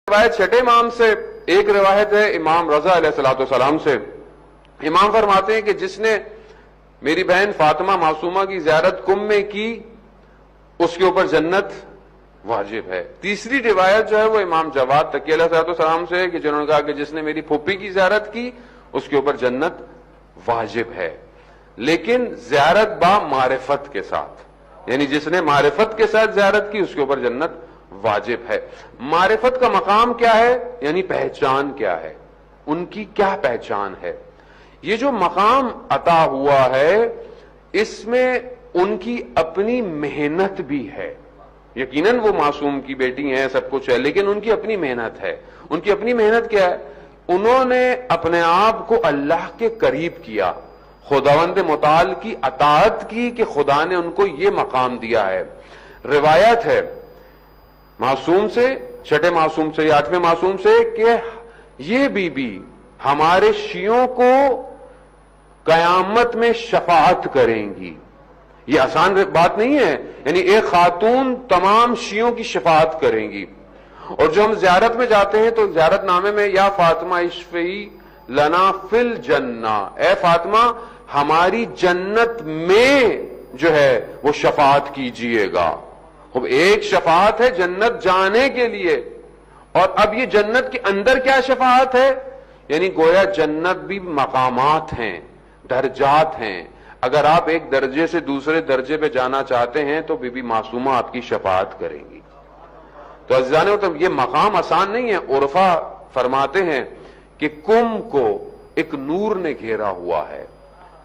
روایت چھٹے امام سے، ایک روایت ہے امام رضا علیہ السلام سے، امام فرماتے ہیں کہ جس نے میری بہن فاطمہ معصومہ کی زیارت کم میں کی اس کے اوپر جنت واجب ہے۔ تیسری روایت جو ہے وہ امام جواد تقی علیہ السلام سے ہے کہ جنہوں نے کہا کہ جس نے میری پھوپھی کی زیارت کی اس کے اوپر جنت واجب ہے، لیکن زیارت با معرفت کے ساتھ، یعنی جس نے معرفت کے ساتھ زیارت کی اس کے اوپر جنت واجب ہے۔ معرفت کا مقام کیا ہے؟ یعنی پہچان کیا ہے، ان کی کیا پہچان ہے۔ یہ جو مقام عطا ہوا ہے اس میں ان کی اپنی محنت بھی ہے، یقیناً وہ معصوم کی بیٹی ہیں، سب کچھ ہے، لیکن ان کی اپنی محنت ہے۔ ان کی اپنی محنت کیا ہے؟ انہوں نے اپنے آپ کو اللہ کے قریب کیا، خداوند متعال کی اطاعت کی کہ خدا نے ان کو یہ مقام دیا ہے۔ روایت ہے معصوم سے، چھٹے معصوم سے یا آٹھویں معصوم سے، کہ یہ بی بی ہمارے شیعوں کو قیامت میں شفاعت کریں گی۔ یہ آسان بات نہیں ہے، یعنی ایک خاتون تمام شیعوں کی شفاعت کریں گی۔ اور جو ہم زیارت میں جاتے ہیں تو زیارت نامے میں یا فاطمہ اشفعی لنا فی الجنہ، اے فاطمہ ہماری جنت میں جو ہے وہ شفاعت کیجئے گا۔ اب ایک شفاعت ہے جنت جانے کے لیے، اور اب یہ جنت کے اندر کیا شفاعت ہے؟ یعنی گویا جنت بھی مقامات ہیں، درجات ہیں۔ اگر آپ ایک درجے سے دوسرے درجے پہ جانا چاہتے ہیں تو بی بی معصومہ آپ کی شفاعت کریں گی۔ تو عزیزان محترم یہ مقام آسان نہیں ہے۔ عرفا فرماتے ہیں کہ کم کو ایک نور نے گھیرا ہوا ہے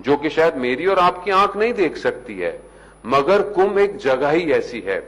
جو کہ شاید میری اور آپ کی آنکھ نہیں دیکھ سکتی ہے، مگر کم ایک جگہ ہی ایسی ہے